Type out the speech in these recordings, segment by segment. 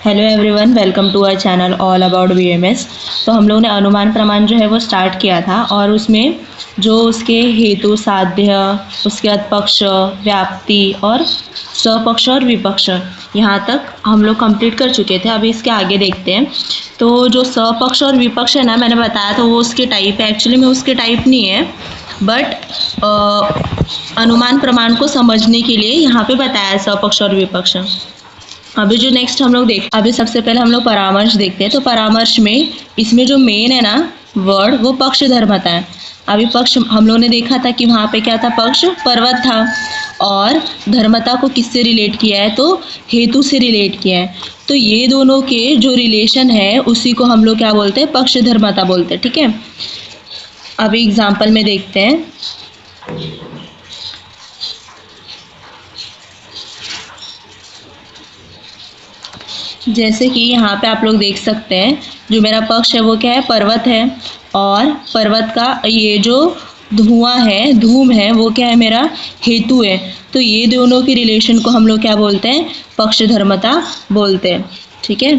Hello everyone, welcome to our channel all about BMS. तो हम लोगों ने अनुमान प्रमाण जो है वो स्टार्ट किया था और उसमें जो उसके हेतु, साध्य, उसके बाद पक्ष, व्याप्ति और स्वपक्ष और विपक्ष, यहाँ तक हम लोग कंप्लीट कर चुके थे। अभी इसके आगे देखते हैं। तो जो स्वपक्ष और विपक्ष है ना, मैंने बताया था वो उसके टाइप है। एक्चुअली में उसके टाइप नहीं है, बट अनुमान प्रमाण को समझने के लिए यहाँ पे बताया है स्वपक्ष और विपक्ष। अभी जो नेक्स्ट हम लोग अभी सबसे पहले हम लोग परामर्श देखते हैं। तो परामर्श में इसमें जो मेन है ना वर्ड, वो पक्ष धर्मता है। अभी पक्ष हम लोगों ने देखा था कि वहाँ पे क्या था, पक्ष पर्वत था, और धर्मता को किससे रिलेट किया है, तो हेतु से रिलेट किया है। तो ये दोनों के जो रिलेशन है उसी को हम लोग क्या बोलते हैं, पक्ष धर्मता बोलते हैं। ठीक है, अभी एग्जाम्पल में देखते हैं। जैसे कि यहाँ पे आप लोग देख सकते हैं, जो मेरा पक्ष है वो क्या है, पर्वत है, और पर्वत का ये जो धुआं है, धूम है, वो क्या है, मेरा हेतु है। तो ये दोनों के रिलेशन को हम लोग क्या बोलते हैं, पक्ष धर्मता बोलते हैं। ठीक है,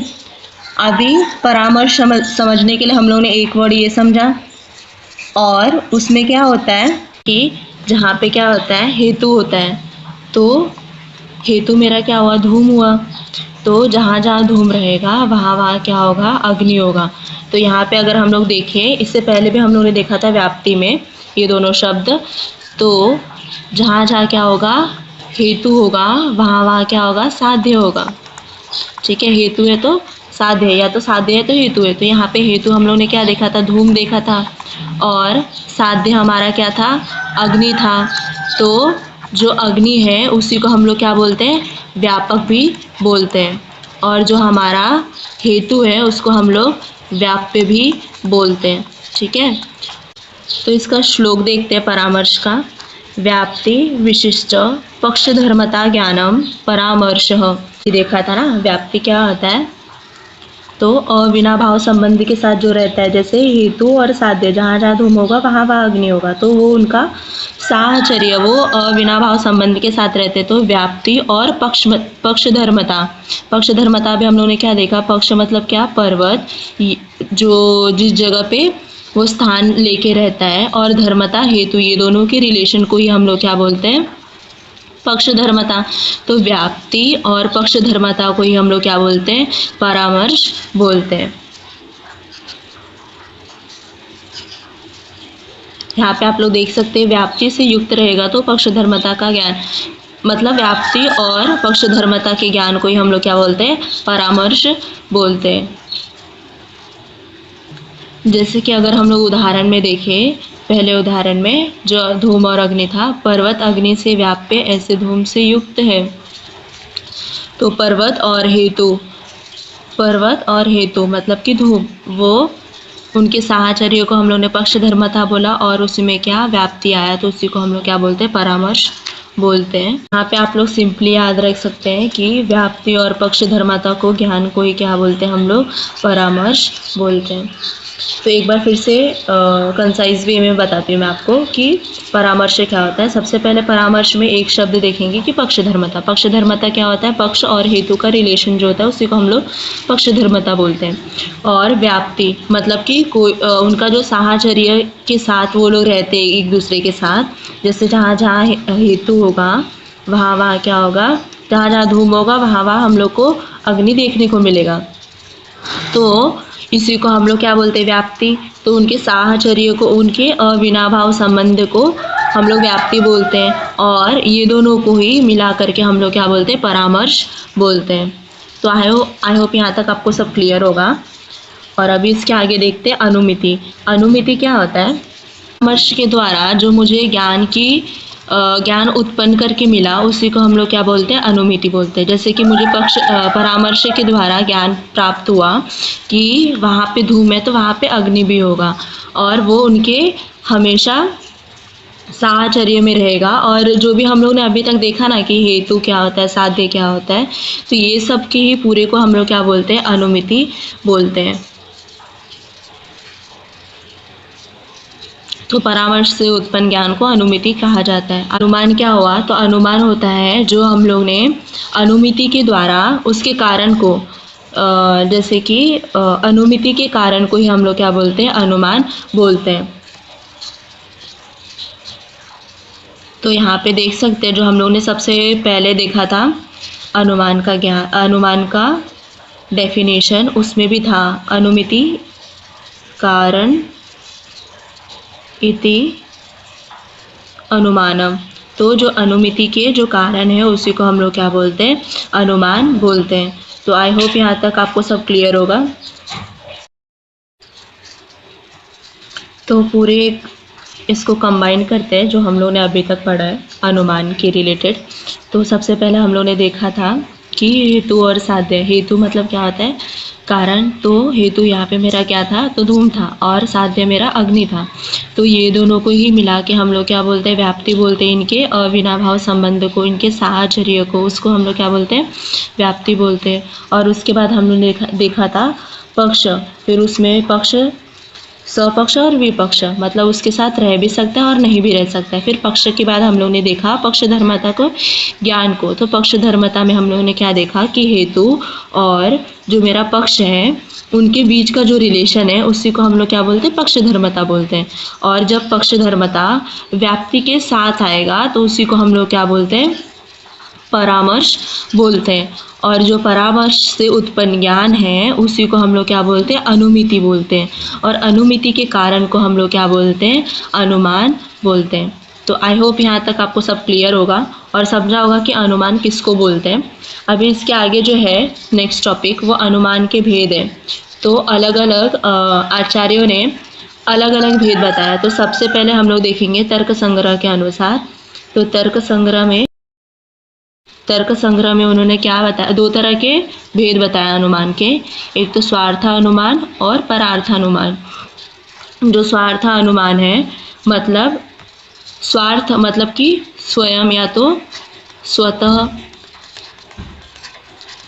अभी परामर्श समझने के लिए हम लोगों ने एक वर्ड ये समझा, और उसमें क्या होता है कि जहाँ पे क्या होता है, हेतु होता है। तो हेतु मेरा क्या हुआ, धूम हुआ। तो जहाँ जहाँ धूम रहेगा वहाँ वहाँ क्या होगा, अग्नि होगा। तो यहाँ पे अगर हम लोग देखें, इससे पहले भी हम लोगों ने देखा था व्याप्ति में ये दोनों शब्द। तो जहाँ जहाँ क्या होगा, हेतु होगा, वहाँ वहाँ क्या होगा, साध्य होगा। ठीक है, हेतु है तो साध्य है, या तो साध्य है तो हेतु है। तो यहाँ पे हेतु हम लोग ने क्या देखा था, धूम देखा था, और साध्य हमारा क्या था, अग्नि था। तो जो अग्नि है उसी को हम लोग क्या बोलते हैं, व्यापक भी बोलते हैं, और जो हमारा हेतु है उसको हम लोग व्याप्य भी बोलते हैं। ठीक है, तो इसका श्लोक देखते हैं परामर्श का। व्याप्ति विशिष्ट पक्ष धर्मता ज्ञानम परामर्श। देखा था ना, व्याप्ति क्या होता है, तो अविनाभाव संबंधी के साथ जो रहता है, जैसे हेतु और साध्य, जहाँ जहाँ धूम होगा वहाँ वहाँ अग्नि होगा, तो वो उनका साहचर्य वो अविनाभाव संबंध के साथ रहते। तो व्याप्ति और पक्ष धर्मता भी हम लोगों ने क्या देखा, पक्ष मतलब क्या, पर्वत, जो जिस जगह पे वो स्थान लेके रहता है, और धर्मता हेतु, ये दोनों के रिलेशन को ही हम लोग क्या बोलते हैं, पक्ष धर्मता। तो व्याप्ति और पक्ष धर्मता को ही हम लोग क्या बोलते हैं, परामर्श बोलते हैं। यहाँ पे आप लोग देख सकते हैं, व्याप्ति से युक्त रहेगा तो पक्ष धर्मता का ज्ञान, मतलब व्याप्ति और पक्ष धर्मता के ज्ञान को ही हम लोग क्या बोलते हैं, परामर्श बोलते हैं। जैसे कि अगर हम लोग उदाहरण में देखें, पहले उदाहरण में जो धूम और अग्नि था, पर्वत अग्नि से व्याप्य ऐसे धूम से युक्त है। तो पर्वत और हेतु मतलब कि धूम, वो उनके साहचर्य को हम लोग ने पक्ष धर्मता बोला, और उसमें क्या व्याप्ति आया, तो उसी को हम लोग क्या बोलते हैं, परामर्श बोलते हैं। यहाँ पे आप लोग सिंपली याद रख सकते हैं कि व्याप्ति और पक्ष धर्मता को, ज्ञान को ही क्या बोलते हैं हम लोग, परामर्श बोलते हैं। तो एक बार फिर से कंसाइज वे में बताती हूँ मैं आपको कि परामर्श क्या होता है। सबसे पहले परामर्श में एक शब्द देखेंगे कि पक्ष धर्मता क्या होता है, पक्ष और हेतु का रिलेशन जो होता है उसी को हम लोग पक्ष धर्मता बोलते हैं। और व्याप्ति मतलब कि कोई उनका जो साहचर्य के साथ वो लोग रहते हैं एक दूसरे के साथ, जैसे जहाँ जहाँ हेतु होगा वहाँ वहाँ क्या होगा, जहाँ जहाँ धूम होगा वहाँ वहाँ हम लोग को अग्नि देखने को मिलेगा। तो इसी को हम लोग क्या बोलते हैं, व्याप्ति। तो उनके साहचर्य को, उनके अविनाभाव संबंध को हम लोग व्याप्ति बोलते हैं, और ये दोनों को ही मिला करके हम लोग क्या बोलते हैं, परामर्श बोलते हैं। तो आई होप यहाँ तक आपको सब क्लियर होगा। और अभी इसके आगे देखते हैं अनुमिति। अनुमिति क्या होता है, परामर्श के द्वारा जो मुझे ज्ञान उत्पन्न करके मिला उसी को हम लोग क्या बोलते हैं, अनुमिति बोलते हैं। जैसे कि मुझे परामर्श के द्वारा ज्ञान प्राप्त हुआ कि वहाँ पे धूम है तो वहाँ पे अग्नि भी होगा, और वो उनके हमेशा साहचर्य में रहेगा। और जो भी हम लोग ने अभी तक देखा ना कि हेतु क्या होता है, साध्य क्या होता है, तो ये सब के ही पूरे को हम लोग क्या बोलते हैं, अनुमिति बोलते हैं। तो परामर्श से उत्पन्न ज्ञान को अनुमिति कहा जाता है। अनुमान क्या हुआ, तो अनुमान होता है जो हम लोग ने अनुमिति के द्वारा उसके कारण को जैसे कि अनुमिति के कारण को ही हम लोग क्या बोलते हैं, अनुमान बोलते हैं। तो यहाँ पे देख सकते हैं जो हम लोग ने सबसे पहले देखा था अनुमान का ज्ञान, अनुमान का डेफिनेशन, उसमें भी था अनुमिति कारण इति अनुमानम। तो जो अनुमिति के जो कारण है उसी को हम लोग क्या बोलते हैं, अनुमान बोलते हैं। तो आई होप यहाँ तक आपको सब क्लियर होगा। तो पूरे इसको कंबाइन करते हैं जो हम लोग ने अभी तक पढ़ा है अनुमान के रिलेटेड। तो सबसे पहले हम लोग ने देखा था कि हेतु और साध्य। हेतु मतलब क्या होता है, कारण। तो हेतु यहाँ पे मेरा क्या था, तो धूम था, और साध्य मेरा अग्नि था। तो ये दोनों को ही मिला के हम लोग क्या बोलते हैं, व्याप्ति बोलते हैं। इनके अविनाभाव संबंध को, इनके साहचर्य को, उसको हम लोग क्या बोलते हैं, व्याप्ति बोलते हैं। और उसके बाद हम लोग ने देखा था पक्ष। फिर उसमें पक्ष स्वपक्ष और विपक्ष, मतलब उसके साथ रह भी सकता है और नहीं भी रह सकता है। फिर पक्ष के बाद हम लोग ने देखा पक्ष धर्मता को, ज्ञान को। तो पक्ष धर्मता में हम लोगों ने क्या देखा कि हेतु और जो मेरा पक्ष है उनके बीच का जो रिलेशन है उसी को हम लोग क्या बोलते हैं, पक्ष धर्मता बोलते हैं। और जब पक्ष धर्मता व्याप्ति के साथ आएगा तो उसी को हम लोग क्या बोलते हैं, परामर्श बोलते हैं। और जो परामर्श से उत्पन्न ज्ञान है उसी को हम लोग क्या बोलते हैं, अनुमिति बोलते हैं। और अनुमिति के कारण को हम लोग क्या बोलते हैं, अनुमान बोलते हैं। तो आई होप यहाँ तक आपको सब क्लियर होगा और समझा होगा कि अनुमान किसको बोलते हैं। अभी इसके आगे जो है नेक्स्ट टॉपिक वो अनुमान के भेद है। तो अलग अलग आचार्यों ने अलग अलग भेद बताया। तो सबसे पहले हम लोग देखेंगे तर्क संग्रह के अनुसार। तो तर्क संग्रह में उन्होंने क्या बताया, दो तरह के भेद बताया अनुमान के। एक तो स्वार्थ अनुमान और परार्थ अनुमान। जो स्वार्थ अनुमान है मतलब स्वार्थ मतलब कि स्वयं या तो स्वतः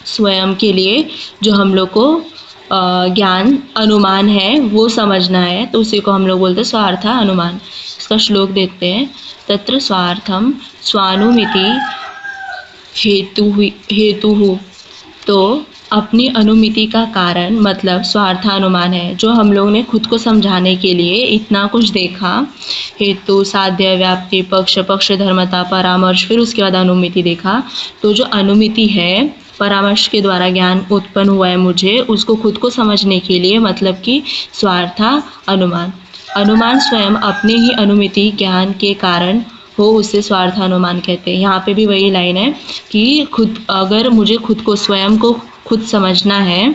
स्वयं के लिए जो हम लोग को ज्ञान अनुमान है वो समझना है, तो उसी को हम लोग बोलते हैं स्वार्थ अनुमान। इसका श्लोक देखते हैं। तत्र स्वार्थम स्वानुमिति हेतु। तो अपनी अनुमिति का कारण मतलब स्वार्थानुमान है, जो हम लोग ने खुद को समझाने के लिए इतना कुछ देखा, हेतु, साध्य, व्याप्ति, पक्ष, पक्ष धर्मता, परामर्श, फिर उसके बाद अनुमिति देखा। तो जो अनुमिति है, परामर्श के द्वारा ज्ञान उत्पन्न हुआ है मुझे, उसको खुद को समझने के लिए मतलब कि स्वार्था अनुमान। अनुमान स्वयं अपने ही अनुमिति ज्ञान के कारण हो उसे स्वार्थानुमान कहते हैं। यहाँ पे भी वही लाइन है कि खुद, अगर मुझे खुद को स्वयं को खुद समझना है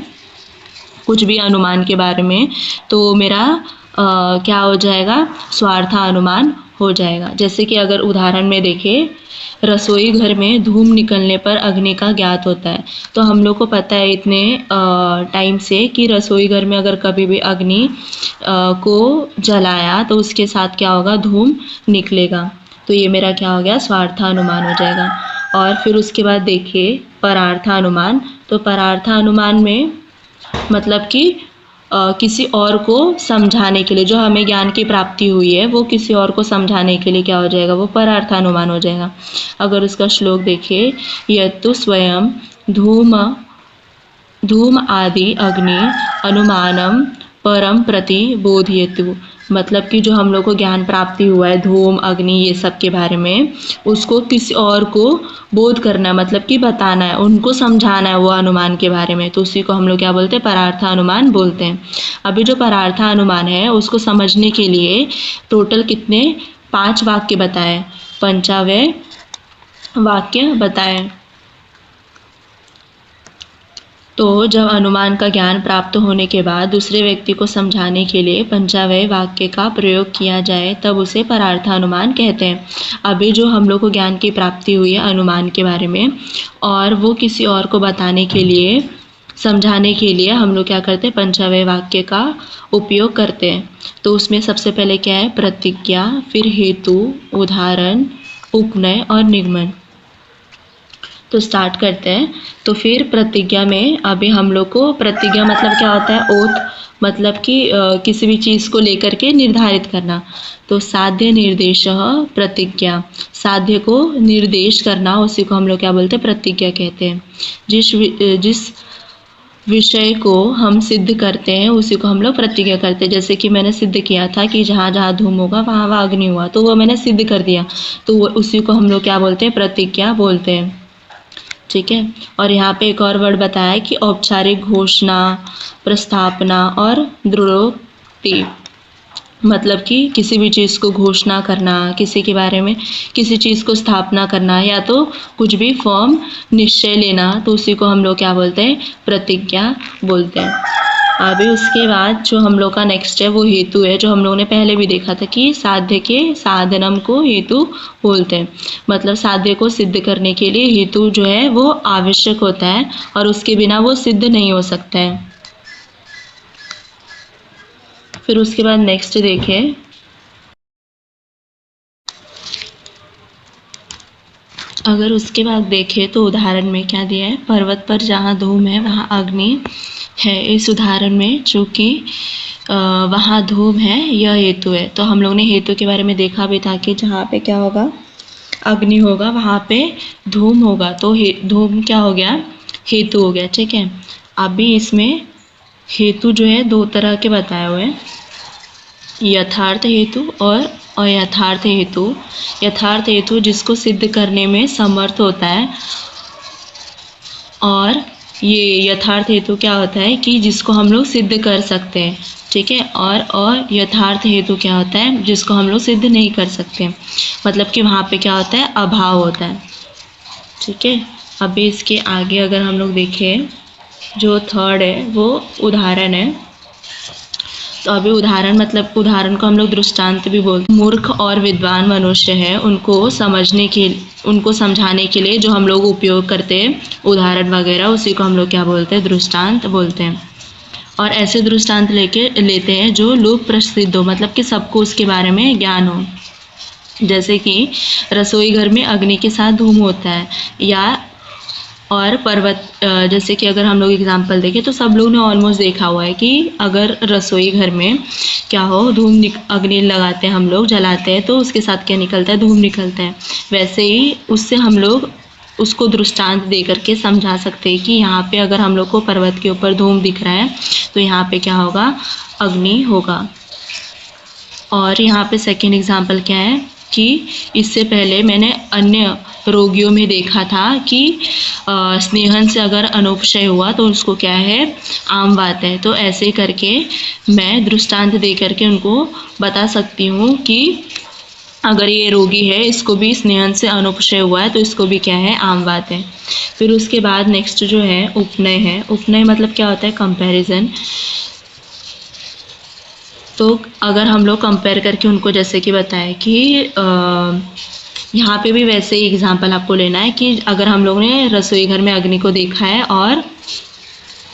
कुछ भी अनुमान के बारे में, तो मेरा क्या हो जाएगा, स्वार्थानुमान हो जाएगा। जैसे कि अगर उदाहरण में देखें, रसोई घर में धूम निकलने पर अग्नि का ज्ञात होता है। तो हम लोग को पता है इतने टाइम से कि रसोई घर में अगर कभी भी अग्नि को जलाया तो उसके साथ क्या होगा, धूम निकलेगा। तो ये मेरा क्या हो गया, स्वार्थानुमान हो जाएगा। और फिर उसके बाद देखिए परार्थानुमान। तो परार्थानुमान में मतलब कि किसी और को समझाने के लिए, जो हमें ज्ञान की प्राप्ति हुई है वो किसी और को समझाने के लिए क्या हो जाएगा, वो परार्थानुमान हो जाएगा। अगर उसका श्लोक देखिए, यत्तु स्वयं धूम आदि अग्नि अनुमानम परम प्रति बोधयतु। मतलब कि जो हम लोग को ज्ञान प्राप्ति हुआ है धूम, अग्नि, ये सब के बारे में, उसको किसी और को बोध करना, मतलब कि बताना है, उनको समझाना है वो अनुमान के बारे में। तो उसी को हम लोग क्या बोलते हैं, परार्था अनुमान बोलते हैं। अभी जो परार्था अनुमान है उसको समझने के लिए टोटल कितने 5 वाक्य बताए, 55 वाक्य बताए। तो जब अनुमान का ज्ञान प्राप्त होने के बाद दूसरे व्यक्ति को समझाने के लिए 55 वाक्य का प्रयोग किया जाए तब उसे परार्थानुमान कहते हैं। अभी जो हम लोग को ज्ञान की प्राप्ति हुई है अनुमान के बारे में, और वो किसी और को बताने के लिए, समझाने के लिए हम लोग क्या करते हैं, 55 वाक्य का उपयोग करते हैं। तो उसमें सबसे पहले क्या है, प्रतिज्ञा, फिर हेतु, उदाहरण, उपनय और निगमन। तो स्टार्ट करते हैं। तो फिर प्रतिज्ञा में अभी हम लोग को, प्रतिज्ञा मतलब क्या होता है, ओथ, मतलब कि किसी भी चीज़ को लेकर के निर्धारित करना। तो साध्य निर्देश प्रतिज्ञा, साध्य को निर्देश करना, उसी को हम लोग क्या बोलते हैं, प्रतिज्ञा कहते हैं। जिस विषय को हम सिद्ध करते हैं उसी को हम लोग प्रतिज्ञा करते हैं। जैसे कि मैंने सिद्ध किया था कि जहाँ जहाँ धूम होगा वहाँ वहाँ अग्नि हुआ, तो वो मैंने सिद्ध कर दिया, तो वो उसी को हम लोग क्या बोलते हैं, प्रतिज्ञा बोलते हैं। ठीक है। और यहाँ पे एक और वर्ड बताया है कि औपचारिक घोषणा, प्रस्थापना और दृढ़ोक्ति, मतलब कि किसी भी चीज़ को घोषणा करना, किसी के बारे में किसी चीज़ को स्थापना करना, या तो कुछ भी फॉर्म निश्चय लेना, तो उसी को हम लोग क्या बोलते हैं, प्रतिज्ञा बोलते हैं। अभी उसके बाद जो हम लोग का नेक्स्ट है वो हेतु है, जो हम लोगों ने पहले भी देखा था कि साध्य के साधनम को हेतु बोलते हैं। मतलब साध्य को सिद्ध करने के लिए हेतु जो है वो आवश्यक होता है और उसके बिना वो सिद्ध नहीं हो सकता है। फिर उसके बाद नेक्स्ट देखें, अगर उसके बाद देखें तो उदाहरण में क्या दिया है, पर्वत पर जहाँ धूम है वहाँ अग्नि है। इस उदाहरण में चूँकि वहाँ धूम है यह हेतु है, तो हम लोग ने हेतु के बारे में देखा भी था कि जहाँ पे क्या होगा, अग्नि होगा, वहाँ पे धूम होगा, तो धूम क्या हो गया, हेतु हो गया। ठीक है। अभी इसमें हेतु जो है दो तरह के बताए हुए हैं, यथार्थ हेतु और अयथार्थ हेतु। यथार्थ हेतु जिसको सिद्ध करने में समर्थ होता है, और ये यथार्थ हेतु क्या होता है कि जिसको हम लोग सिद्ध कर सकते हैं। ठीक है। और यथार्थ हेतु क्या होता है, जिसको हम लोग सिद्ध नहीं कर सकते, मतलब कि वहाँ पे क्या होता है, अभाव होता है। ठीक है। अभी इसके आगे अगर हम लोग देखें, जो थर्ड है वो उदाहरण है। तो अभी उदाहरण मतलब उदाहरण को हम लोग दृष्टांत भी बोलते हैं। मूर्ख और विद्वान मनुष्य है, उनको समझाने के लिए जो हम लोग उपयोग करते हैं उदाहरण वगैरह, उसी को हम लोग क्या बोलते हैं, दृष्टांत बोलते हैं। और ऐसे दृष्टांत लेते हैं जो लोक प्रसिद्ध हो, मतलब कि सबको उसके बारे में ज्ञान हो। जैसे कि रसोई घर में अग्नि के साथ धूम होता है, या और पर्वत, जैसे कि अगर हम लोग एग्जांपल देखें तो सब लोग ने ऑलमोस्ट देखा हुआ है कि अगर रसोई घर में क्या हो, अग्नि लगाते हैं, हम लोग जलाते हैं, तो उसके साथ क्या निकलता है, धूम निकलता है। वैसे ही उससे हम लोग उसको दृष्टांत दे करके समझा सकते हैं कि यहाँ पे अगर हम लोग को पर्वत के ऊपर धूम दिख रहा है तो यहाँ पे क्या होगा, अग्नि होगा। और यहाँ पे सेकेंड एग्जाम्पल क्या है कि इससे पहले मैंने अन्य रोगियों में देखा था कि स्नेहन से अगर अनुपक्षय हुआ तो उसको क्या है, आम बात है। तो ऐसे करके मैं दृष्टांत दे करके उनको बता सकती हूँ कि अगर ये रोगी है, इसको भी स्नेहन से अनुपक्षय हुआ है, तो इसको भी क्या है, आम बात है। फिर उसके बाद नेक्स्ट जो है उपनय है। उपनय मतलब क्या होता है, कंपैरिजन। तो अगर हम लोग कंपेयर करके उनको जैसे कि बताएं कि यहाँ पे भी वैसे ही एग्जाम्पल आपको लेना है कि अगर हम लोग ने रसोई घर में अग्नि को देखा है और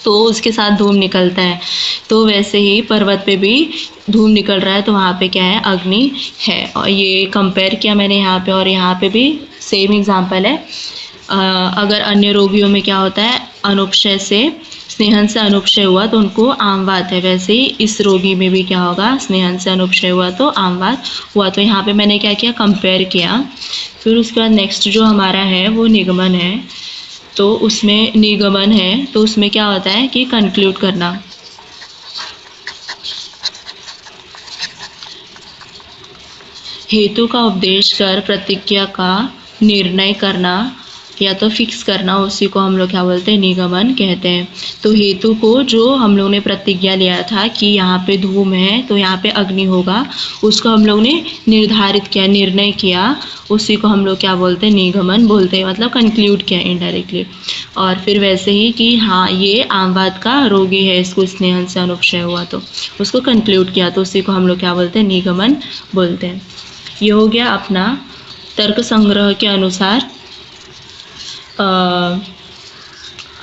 तो उसके साथ धूम निकलता है, तो वैसे ही पर्वत पे भी धूम निकल रहा है, तो वहाँ पे क्या है, अग्नि है। और ये कंपेयर किया मैंने यहाँ पे, और यहाँ पे भी सेम एग्जाम्पल है। अगर अन्य रोगियों में क्या होता है, अनुपक्षय से, स्नेहन से अनुपक्षय हुआ तो उनको आम बात है, वैसे ही इस रोगी में भी क्या होगा, स्नेहन से अनुपक्षय हुआ तो आम बात हुआ। तो यहाँ पे मैंने क्या किया, कंपेयर किया। फिर उसके बाद नेक्स्ट जो हमारा है वो निगमन है। तो उसमें निगमन है तो उसमें क्या होता है कि कंक्लूड करना। हेतु का उपदेश कर प्रतिज्ञा का निर्णय करना या तो फिक्स करना, उसी को हम लोग क्या बोलते हैं, निगमन कहते हैं। तो हेतु को जो हम लोग ने प्रतिज्ञा लिया था कि यहाँ पे धूम है तो यहाँ पे अग्नि होगा, उसको हम लोग ने निर्धारित किया, निर्णय किया, उसी को हम लोग क्या बोलते हैं, निगमन बोलते हैं, मतलब कंक्लूड किया इनडायरेक्टली। और फिर वैसे ही कि हाँ ये आम बात का रोगी है, इसको स्नेहन से अनुपक्षय हुआ तो उसको कंक्लूड किया, तो उसी को हम लोग क्या बोलते हैं, निगमन बोलते हैं। ये हो गया अपना तर्क संग्रह के अनुसार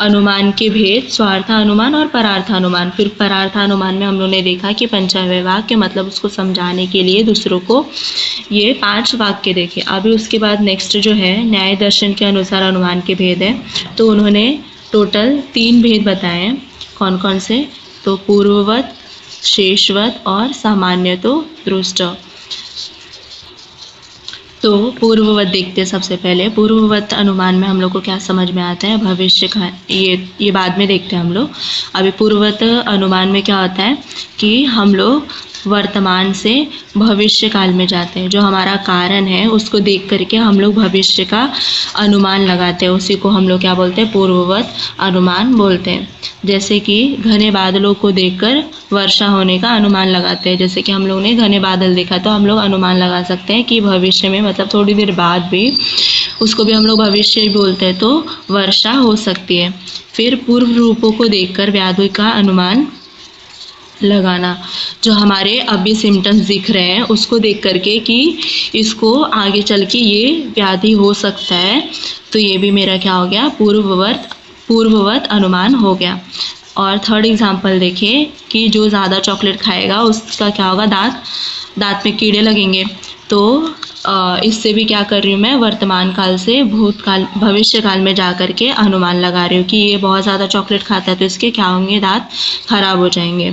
अनुमान के भेद, स्वार्थानुमान और परार्थानुमान। फिर परार्थानुमान में हम लोगों ने देखा कि पंचावय वाक्य, मतलब उसको समझाने के लिए दूसरों को ये 5 वाक्य देखे। अभी उसके बाद नेक्स्ट जो है न्याय दर्शन के अनुसार अनुमान के भेद है। तो उन्होंने टोटल 3 भेद बताए हैं। कौन कौन से, तो पूर्ववत, शेषवत और सामान्य तो दृष्ट। तो पूर्ववत देखते हैं। सबसे पहले पूर्ववत अनुमान में हम लोग को क्या समझ में आता है, भविष्य का, ये बाद में देखते हैं हम लोग। अभी पूर्ववत अनुमान में क्या होता है कि हम लोग वर्तमान से भविष्य काल में जाते हैं। जो हमारा कारण है उसको देख करके हम लोग भविष्य का अनुमान लगाते हैं, उसी को हम लोग क्या बोलते हैं, पूर्ववत अनुमान बोलते हैं। जैसे कि घने बादलों को देखकर वर्षा होने का अनुमान लगाते हैं। जैसे कि हम लोग ने घने बादल देखा तो हम लोग अनुमान लगा सकते हैं कि भविष्य में, मतलब थोड़ी देर बाद भी, उसको भी हम लोग भविष्य ही बोलते हैं, तो वर्षा हो सकती है। फिर पूर्व रूपों को देखकर व्याधि का अनुमान लगाना, जो हमारे अभी सिम्टम्स दिख रहे हैं उसको देख करके कि इसको आगे चल के ये व्याधि हो सकता है, तो ये भी मेरा क्या हो गया, पूर्ववत अनुमान हो गया। और थर्ड एग्जाम्पल देखिए कि जो ज़्यादा चॉकलेट खाएगा उसका क्या होगा, दांत में कीड़े लगेंगे। तो इससे भी क्या कर रही हूँ मैं, वर्तमान काल से भूतकाल भविष्य काल में जा कर के अनुमान लगा रही हूँ कि ये बहुत ज़्यादा चॉकलेट खाता है तो इसके क्या होंगे, दांत खराब हो जाएंगे।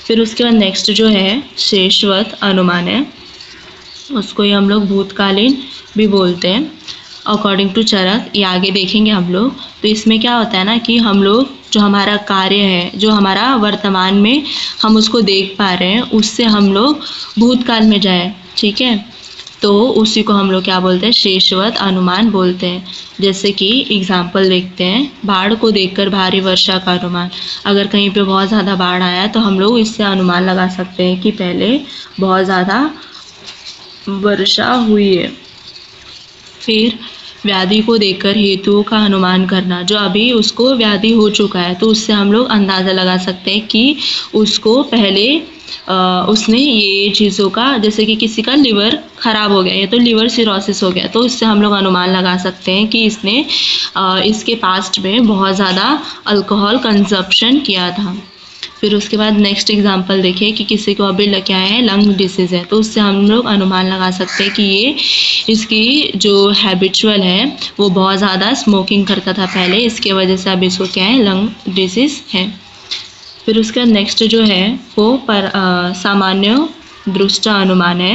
फिर उसके बाद नेक्स्ट जो है शेषवत अनुमान है, उसको ही हम लोग भूतकालीन भी बोलते हैं अकॉर्डिंग टू चरक, ये आगे देखेंगे हम लोग। तो इसमें क्या होता है ना कि हम लोग जो हमारा कार्य है, जो हमारा वर्तमान में हम उसको देख पा रहे हैं, उससे हम लोग भूतकाल में जाए, ठीक है, तो उसी को हम लोग क्या बोलते हैं, शेषवत अनुमान बोलते हैं। जैसे कि एग्जाम्पल देखते हैं, बाढ़ को देखकर भारी वर्षा का अनुमान। अगर कहीं पे बहुत ज़्यादा बाढ़ आया तो हम लोग इससे अनुमान लगा सकते हैं कि पहले बहुत ज़्यादा वर्षा हुई है। फिर व्याधि को देखकर हेतुओं का अनुमान करना, जो अभी उसको व्याधि हो चुका है तो उससे हम लोग अंदाज़ा लगा सकते हैं कि उसको पहले उसने ये चीज़ों का, जैसे कि किसी का लिवर ख़राब हो गया या तो लिवर सिरोसिस हो गया, तो इससे हम लोग अनुमान लगा सकते हैं कि इसने इसके पास्ट में बहुत ज़्यादा अल्कोहल कंजप्शन किया था। फिर उसके बाद नेक्स्ट एग्जांपल देखिए कि किसी को अभी क्या है, लंग डिसीज़ है, तो उससे हम लोग अनुमान लगा सकते हैं कि ये इसकी जो हैबिचुअल है वो बहुत ज़्यादा स्मोकिंग करता था पहले, इसके वजह से अभी इसको क्या है, लंग डिसीज़ है। फिर उसके बाद नेक्स्ट जो है वो सामान्य दृष्टा अनुमान है।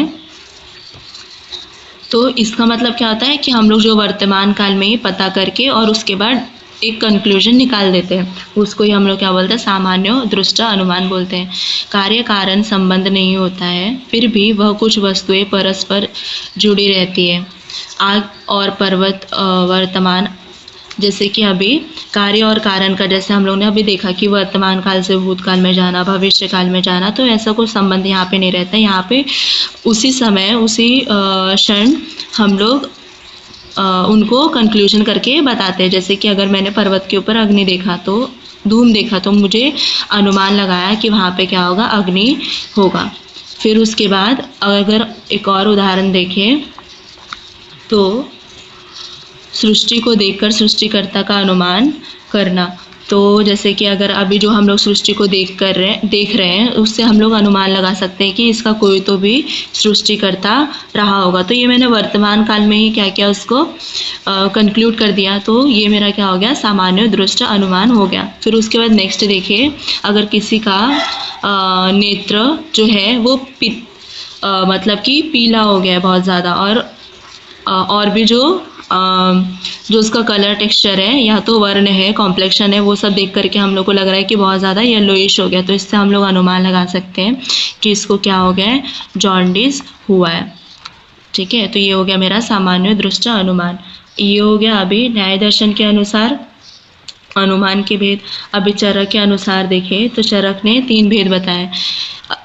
तो इसका मतलब क्या होता है कि हम लोग जो वर्तमान काल में ही पता करके और उसके बाद एक कंक्लूजन निकाल देते हैं, उसको ही हम लोग क्या बोलते हैं, सामान्य दृष्टा अनुमान बोलते हैं। कार्य कारण संबंध नहीं होता है, फिर भी वह कुछ वस्तुएं परस्पर जुड़ी रहती है। आग और पर्वत वर्तमान, जैसे कि अभी कार्य और कारण का, जैसे हम लोग ने अभी देखा कि वर्तमान काल से भूतकाल में जाना, भविष्य काल में जाना, तो ऐसा कोई संबंध यहाँ पे नहीं रहता है। यहाँ पे उसी समय उसी क्षण हम लोग उनको कंक्लूजन करके बताते हैं। जैसे कि अगर मैंने पर्वत के ऊपर अग्नि देखा, तो धूम देखा, तो मुझे अनुमान लगाया कि वहाँ पे क्या होगा, अग्नि होगा। फिर उसके बाद अगर एक और उदाहरण देखें तो सृष्टि को देखकर सृष्टिकर्ता का अनुमान करना। तो जैसे कि अगर अभी जो हम लोग सृष्टि को देख रहे हैं उससे हम लोग अनुमान लगा सकते हैं कि इसका कोई तो भी सृष्टिकर्ता रहा होगा। तो ये मैंने वर्तमान काल में ही क्या किया, उसको कंक्लूड कर दिया, तो ये मेरा क्या हो गया, सामान्य दृष्टा अनुमान हो गया। फिर उसके बाद नेक्स्ट देखिए, अगर किसी का नेत्र जो है वो मतलब कि पीला हो गया है बहुत ज़्यादा, और भी जो उसका कलर टेक्सचर है या तो वर्ण है, कॉम्प्लेक्शन है, वो सब देख करके हम लोग को लग रहा है कि बहुत ज़्यादा येलोइश हो गया, तो इससे हम लोग अनुमान लगा सकते हैं कि इसको क्या हो गया है, जॉन्डिस हुआ है। ठीक है, तो ये हो गया मेरा सामान्य दृष्टा अनुमान। ये हो गया अभी न्याय दर्शन के अनुसार अनुमान के भेद। अभी चरक के अनुसार देखें तो चरक ने 3 भेद बताए,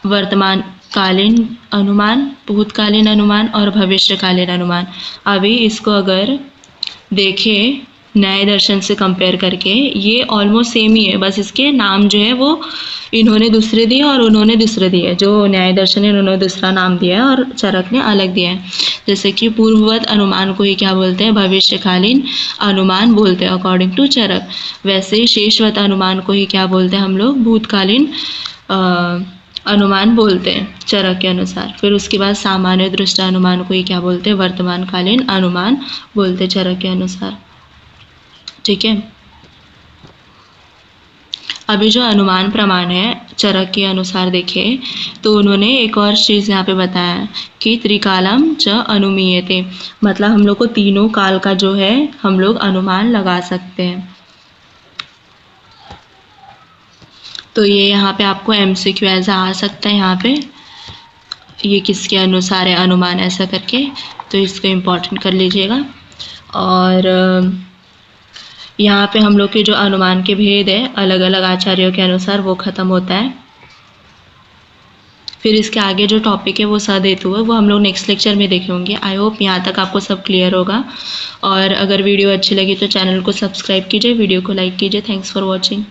वर्तमान कालीन अनुमान, भूतकालीन अनुमान और भविष्यकालीन अनुमान। अभी इसको अगर देखें न्याय दर्शन से कंपेयर करके, ये ऑलमोस्ट सेम ही है, बस इसके नाम जो है वो इन्होंने दूसरे दिए और उन्होंने दूसरे दिए। जो न्याय दर्शन है उन्होंने दूसरा नाम दिया है और चरक ने अलग दिया है। जैसे कि पूर्ववत अनुमान को ही क्या बोलते हैं, भविष्यकालीन अनुमान बोलते हैं अकॉर्डिंग टू चरक। वैसे ही शेषवत अनुमान को ही क्या बोलते हैं हम लोग, भूतकालीन अनुमान बोलते हैं चरक के अनुसार। फिर उसके बाद सामान्य दृष्टा अनुमान को ही क्या बोलते हैं, वर्तमानकालीन अनुमान बोलते हैं चरक के अनुसार। ठीक है, अभी जो अनुमान प्रमाण है चरक के अनुसार देखें तो उन्होंने एक और चीज़ यहाँ पे बताया कि त्रिकालम च अनुमीयते, मतलब हम लोग को तीनों काल का जो है हम लोग अनुमान लगा सकते हैं। तो ये यहाँ पे आपको MCQ ऐसा आ सकता है, यहाँ पे ये किसके अनुसार है अनुमान ऐसा करके, तो इसको इम्पोर्टेंट कर लीजिएगा। और यहाँ पे हम लोग के जो अनुमान के भेद है अलग अलग आचार्यों के अनुसार वो ख़त्म होता है। फिर इसके आगे जो टॉपिक है वो सधेतु है, वो हम लोग नेक्स्ट लेक्चर में देखेंगे। आई होप यहाँ तक आपको सब क्लियर होगा। और अगर वीडियो अच्छी लगी तो चैनल को सब्सक्राइब कीजिए, वीडियो को लाइक कीजिए। Thanks for watching.